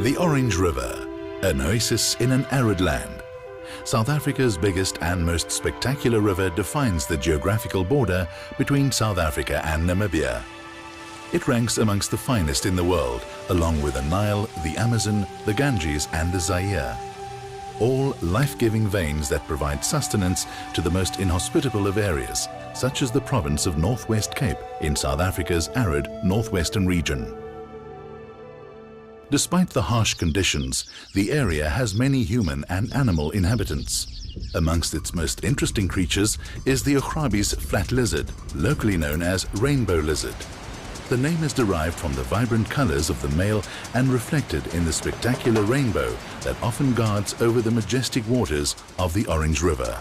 The Orange River, an oasis in an arid land. South Africa's biggest and most spectacular river defines the geographical border between South Africa and Namibia. It ranks amongst the finest in the world, along with the Nile, the Amazon, the Ganges and the Zaire. All life-giving veins that provide sustenance to the most inhospitable of areas, such as the province of Northwest Cape in South Africa's arid northwestern region. Despite the harsh conditions, the area has many human and animal inhabitants. Amongst its most interesting creatures is the Ougrabies Flat Lizard, locally known as rainbow lizard. The name is derived from the vibrant colors of the male and reflected in the spectacular rainbow that often guards over the majestic waters of the Orange River.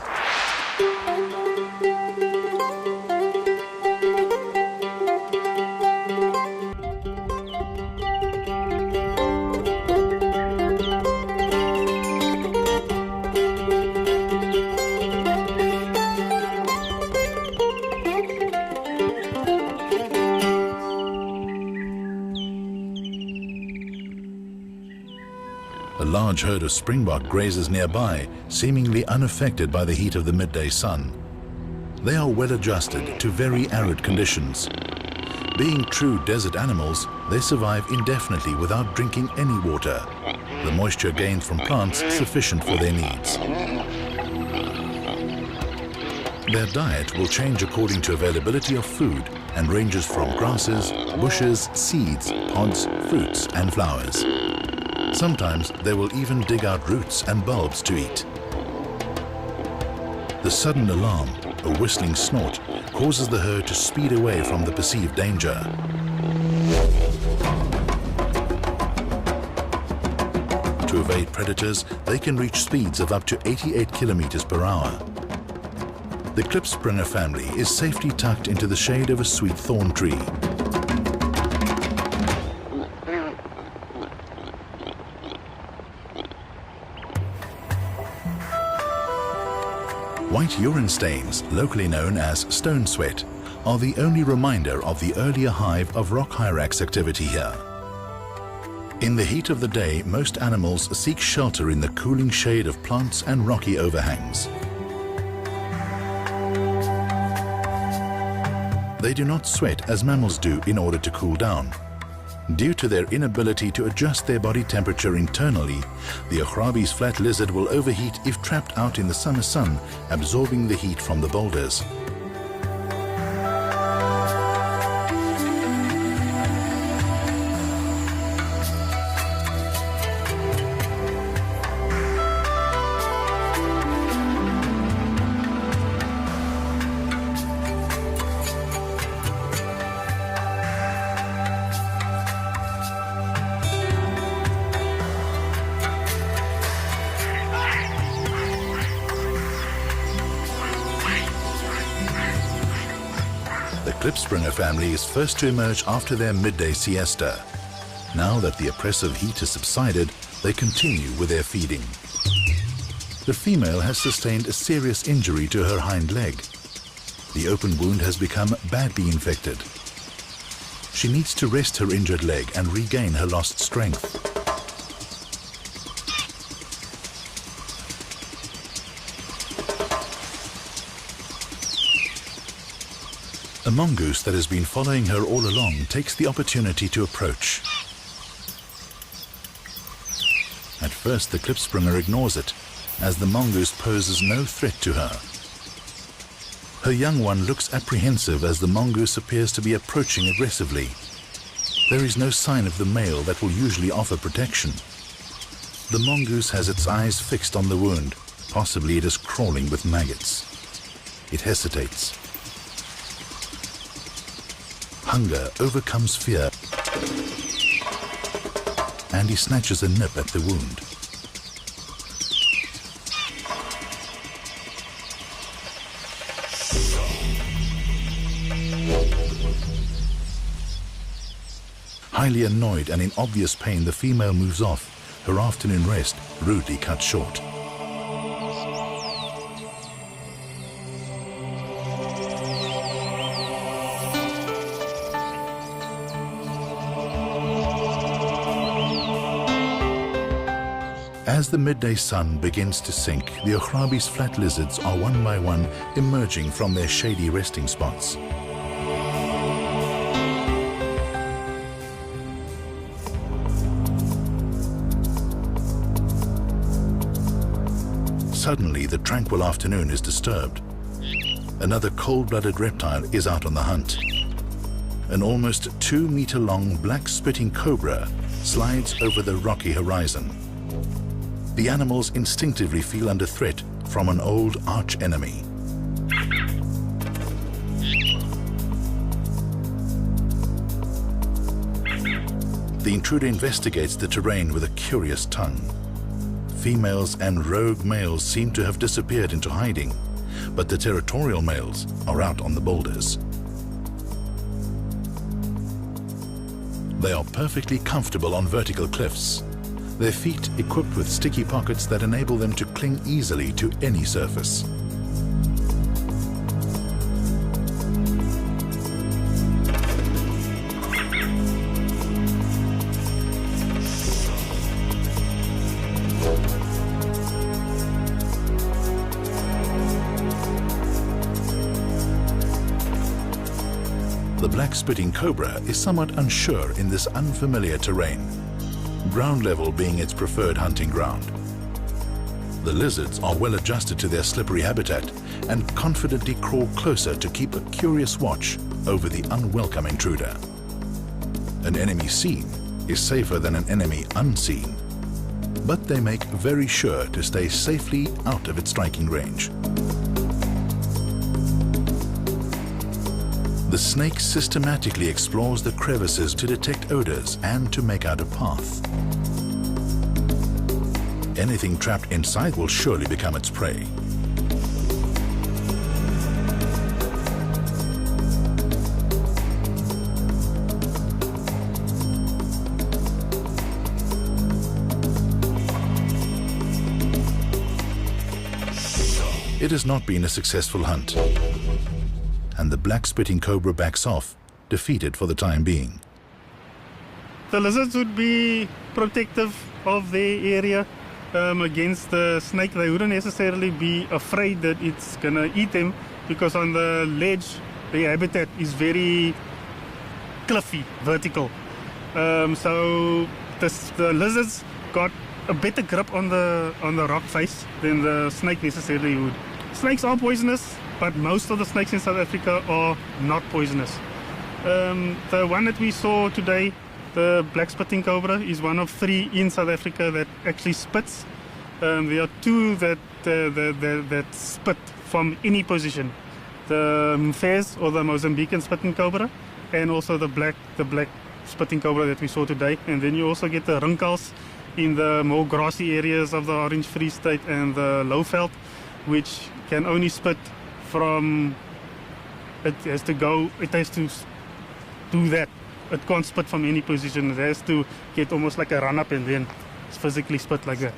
A large herd of springbok grazes nearby, seemingly unaffected by the heat of the midday sun. They are well adjusted to very arid conditions. Being true desert animals, they survive indefinitely without drinking any water, the moisture gained from plants sufficient for their needs. Their diet will change according to availability of food and ranges from grasses, bushes, seeds, pods, fruits and flowers. Sometimes they will even dig out roots and bulbs to eat. The sudden alarm, a whistling snort, causes the herd to speed away from the perceived danger. To evade predators, they can reach speeds of up to 88 kilometers per hour. The Klipspringer family is safely tucked into the shade of a sweet thorn tree. White urine stains, locally known as stone sweat, are the only reminder of the earlier hive of rock hyrax activity here. In the heat of the day, most animals seek shelter in the cooling shade of plants and rocky overhangs. They do not sweat as mammals do in order to cool down. Due to their inability to adjust their body temperature internally, the Ougrabies Flat Lizard will overheat if trapped out in the summer sun, absorbing the heat from the boulders. The Klipspringer family is first to emerge after their midday siesta. Now that the oppressive heat has subsided, they continue with their feeding. The female has sustained a serious injury to her hind leg. The open wound has become badly infected. She needs to rest her injured leg and regain her lost strength. A mongoose that has been following her all along takes the opportunity to approach. At first, the Klipspringer ignores it, as the mongoose poses no threat to her. Her young one looks apprehensive as the mongoose appears to be approaching aggressively. There is no sign of the male that will usually offer protection. The mongoose has its eyes fixed on the wound. Possibly it is crawling with maggots. It hesitates. Hunger overcomes fear, and he snatches a nip at the wound. Highly annoyed and in obvious pain, the female moves off, her afternoon rest rudely cut short. As the midday sun begins to sink, the Ougrabies Flat Lizards are one by one emerging from their shady resting spots. Suddenly, the tranquil afternoon is disturbed. Another cold-blooded reptile is out on the hunt. An almost 2-meter-long black spitting cobra slides over the rocky horizon. The animals instinctively feel under threat from an old arch-enemy. The intruder investigates the terrain with a curious tongue. Females and rogue males seem to have disappeared into hiding, but the territorial males are out on the boulders. They are perfectly comfortable on vertical cliffs, their feet equipped with sticky pockets that enable them to cling easily to any surface. The black spitting cobra is somewhat unsure in this unfamiliar terrain, ground level being its preferred hunting ground. The lizards are well adjusted to their slippery habitat and confidently crawl closer to keep a curious watch over the unwelcome intruder. An enemy seen is safer than an enemy unseen, but they make very sure to stay safely out of its striking range. The snake systematically explores the crevices to detect odors and to make out a path. Anything trapped inside will surely become its prey. It has not been a successful hunt, and the black spitting cobra backs off, defeated for the time being. The lizards would be protective of their area against the snake. They wouldn't necessarily be afraid that it's gonna eat them, because on the ledge, the habitat is very cliffy, vertical. So the lizards got a better grip on the rock face than the snake necessarily would. Snakes are poisonous, but most of the snakes in South Africa are not poisonous. The one that we saw today, the black spitting cobra, is one of 3 in South Africa that actually spits. There are 2 that spit from any position. The Mfez, or the Mozambican spitting cobra, and also the black spitting cobra that we saw today. And then you also get the rinkels in the more grassy areas of the Orange Free State and the Lowveld, which can only spit from, it has to do that. It can't spit from any position. It has to get almost like a run up and then physically spit like that.